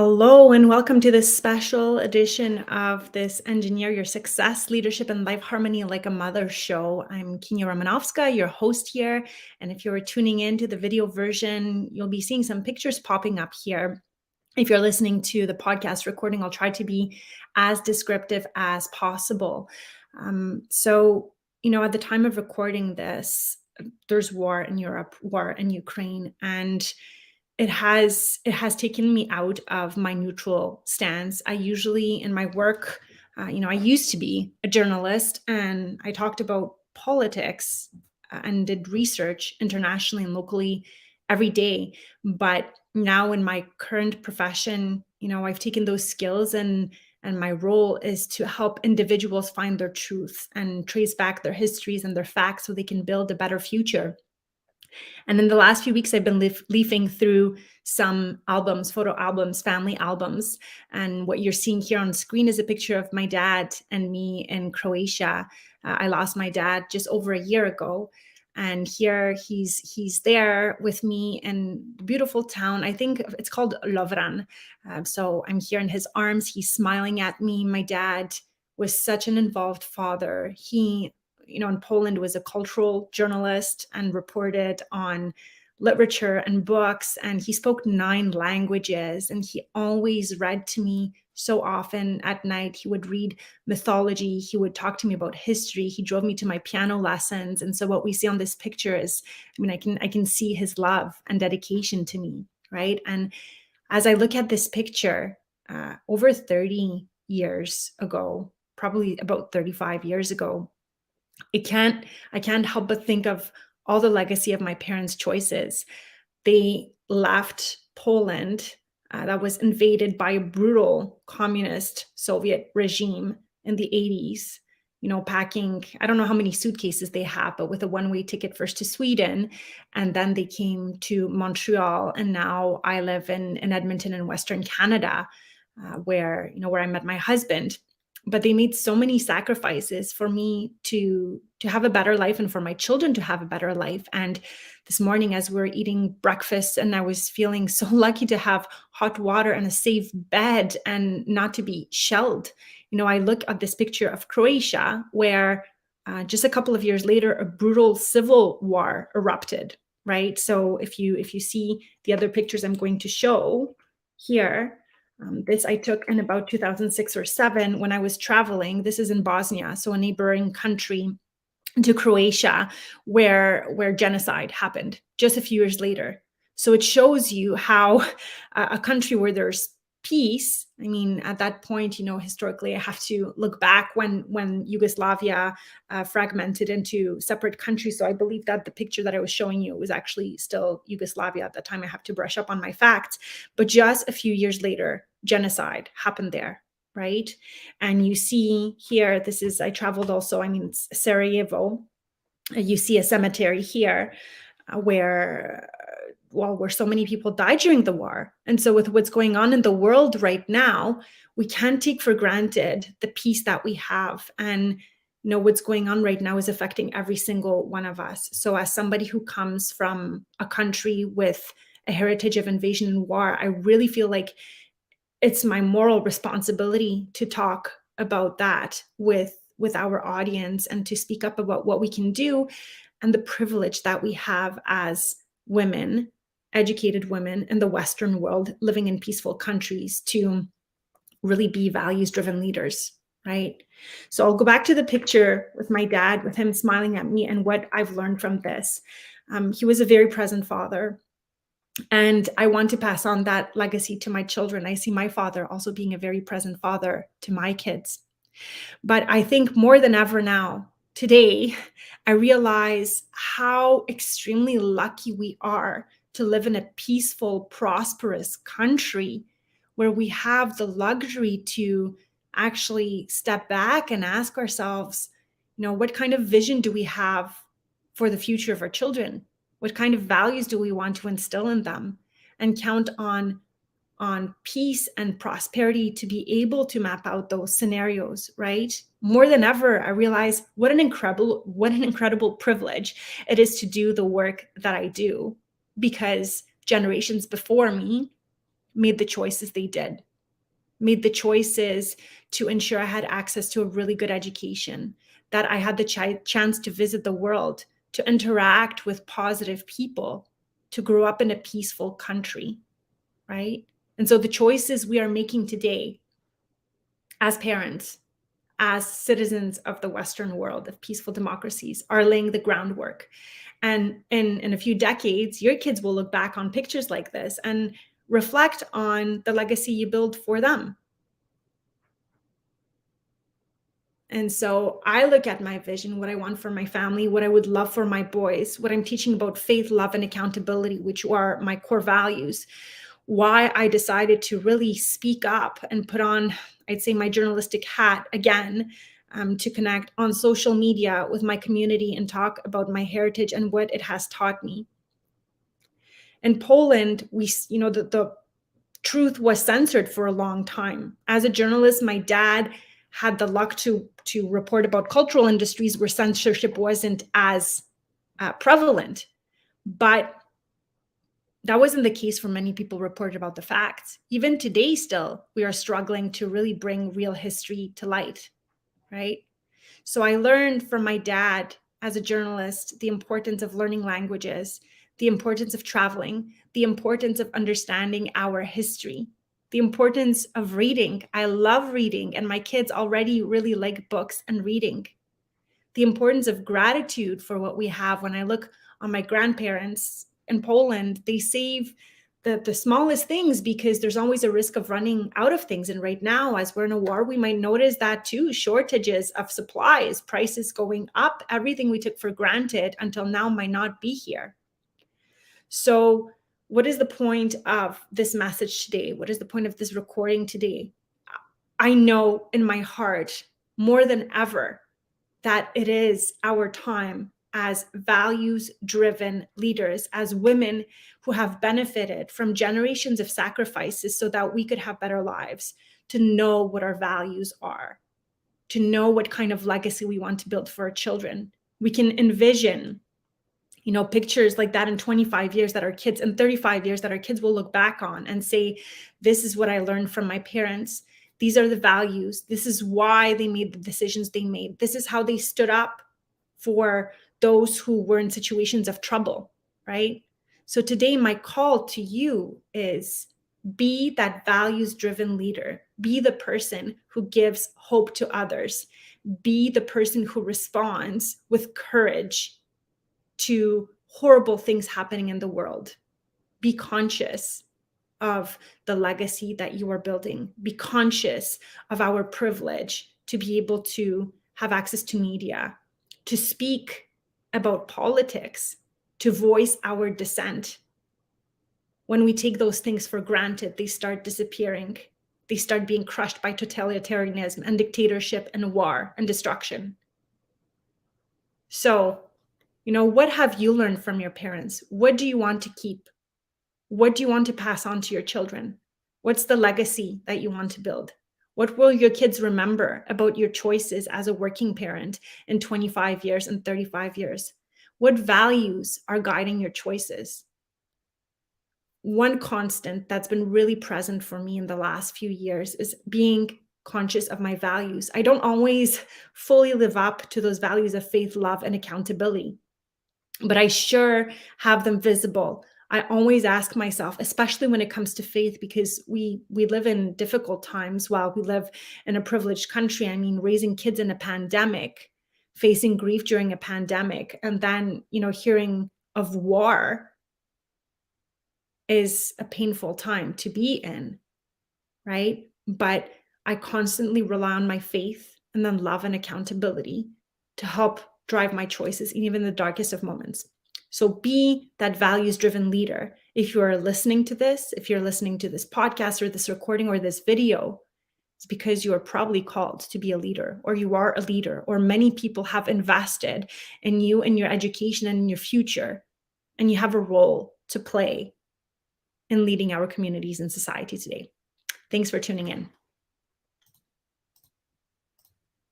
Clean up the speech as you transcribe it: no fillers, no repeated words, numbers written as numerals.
Hello, and welcome to this special edition of this Engineer Your Success, Leadership, and Life Harmony Like a Mother show. I'm Kenya Romanovska, your host here. And if you're tuning in to the video version, you'll be seeing some pictures popping up here. If you're listening to the podcast recording, I'll try to be as descriptive as possible. At the time of recording this, there's war in Europe, war in Ukraine, and it has taken me out of my neutral stance. I usually in my work, I used to be a journalist and I talked about politics and did research internationally and locally every day. But now in my current profession, I've taken those skills and my role is to help individuals find their truth and trace back their histories and their facts so they can build a better future. And in the last few weeks, I've been leafing through some albums, photo albums, family albums. And what you're seeing here on screen is a picture of my dad and me in Croatia. I lost my dad just over a year ago. And here he's there with me in the beautiful town. I think it's called Lovran. So I'm here in his arms. He's smiling at me. My dad was such an involved father. He in Poland was a cultural journalist and reported on literature and books. And he spoke 9 languages. And he always read to me so often at night. He would read mythology. He would talk to me about history. He drove me to my piano lessons. And so what we see on this picture is, I can see his love and dedication to me, right? And as I look at this picture, over 30 years ago, probably about 35 years ago, I can't help but think of all the legacy of my parents' choices. They left Poland that was invaded by a brutal communist Soviet regime in the 80s, packing, I don't know how many suitcases they have, but with a one-way ticket first to Sweden. And then they came to Montreal. And now I live in Edmonton in Western Canada, where I met my husband. But they made so many sacrifices for me to have a better life and for my children to have a better life. And this morning, as we were eating breakfast, and I was feeling so lucky to have hot water and a safe bed and not to be shelled. I look at this picture of Croatia, where just a couple of years later, a brutal civil war erupted. Right. So if you see the other pictures I'm going to show here. This I took in about 2006 or 7 when I was traveling. This is in Bosnia, so a neighboring country to Croatia, where genocide happened just a few years later. So it shows you how a country where there's peace. I mean, at that point, historically, I have to look back when Yugoslavia fragmented into separate countries. So I believe that the picture that I was showing you was actually still Yugoslavia at that time. I have to brush up on my facts. But just a few years later, genocide happened there, right? And you see here, I traveled also, it's Sarajevo. You see a cemetery here where so many people died during the war. And so with what's going on in the world right now, we can't take for granted the peace that we have. And what's going on right now is affecting every single one of us. So as somebody who comes from a country with a heritage of invasion and war, I really feel like it's my moral responsibility to talk about that with our audience and to speak up about what we can do and the privilege that we have as women, educated women in the Western world living in peaceful countries, to really be values-driven leaders, right? So I'll go back to the picture with my dad, with him smiling at me, and what I've learned from this. He was a very present father. And I want to pass on that legacy to my children. I see my father also being a very present father to my kids. But I think more than ever now, today, I realize how extremely lucky we are to live in a peaceful, prosperous country where we have the luxury to actually step back and ask ourselves, what kind of vision do we have for the future of our children? What kind of values do we want to instill in them? And count on peace and prosperity to be able to map out those scenarios, right? More than ever, I realize what an incredible privilege it is to do the work that I do, because generations before me made the choices they did, made the choices to ensure I had access to a really good education, that I had the chance to visit the world, to interact with positive people, to grow up in a peaceful country, right? And so the choices we are making today as parents, as citizens of the Western world, of peaceful democracies, are laying the groundwork. And in a few decades, your kids will look back on pictures like this and reflect on the legacy you build for them. And so I look at my vision, what I want for my family, what I would love for my boys, what I'm teaching about faith, love, and accountability, which are my core values. Why I decided to really speak up and put on, I'd say, my journalistic hat again, to connect on social media with my community and talk about my heritage and what it has taught me. In Poland, the truth was censored for a long time. As a journalist, my dad had the luck to report about cultural industries where censorship wasn't as prevalent, but that wasn't the case for many people reported about the facts. Even today, still, we are struggling to really bring real history to light, right? So I learned from my dad as a journalist the importance of learning languages, the importance of traveling, the importance of understanding our history, the importance of reading. I love reading, and my kids already really like books and reading. The importance of gratitude for what we have. When I look on my grandparents in Poland, they save the smallest things because there's always a risk of running out of things. And right now, as we're in a war, we might notice that too, shortages of supplies, prices going up, everything we took for granted until now might not be here. So what is the point of this message today? What is the point of this recording today? I know in my heart more than ever that it is our time as values-driven leaders, as women who have benefited from generations of sacrifices so that we could have better lives, to know what our values are, to know what kind of legacy we want to build for our children. We can envision, pictures like that in 25 years that our kids, in 35 years that our kids will look back on and say, this is what I learned from my parents. These are the values. This is why they made the decisions they made. This is how they stood up for those who were in situations of trouble, right? So today, my call to you is be that values-driven leader. Be the person who gives hope to others. Be the person who responds with courage to horrible things happening in the world. Be conscious of the legacy that you are building. Be conscious of our privilege to be able to have access to media, to speak about politics, to voice our dissent. When we take those things for granted, they start disappearing. They start being crushed by totalitarianism and dictatorship and war and destruction. So, what have you learned from your parents? What do you want to keep? What do you want to pass on to your children? What's the legacy that you want to build? What will your kids remember about your choices as a working parent in 25 years and 35 years? What values are guiding your choices? One constant that's been really present for me in the last few years is being conscious of my values. I don't always fully live up to those values of faith, love, and accountability, but I sure have them visible. I always ask myself, especially when it comes to faith, because we live in difficult times while we live in a privileged country. I mean, raising kids in a pandemic, facing grief during a pandemic, and then, hearing of war is a painful time to be in, right? But I constantly rely on my faith and then love and accountability to help drive my choices, even in the darkest of moments. So be that values-driven leader. If you are listening to this, if you're listening to this podcast or this recording or this video, it's because you are probably called to be a leader, or you are a leader, or many people have invested in you and your education and in your future, and you have a role to play in leading our communities and society today. Thanks for tuning in.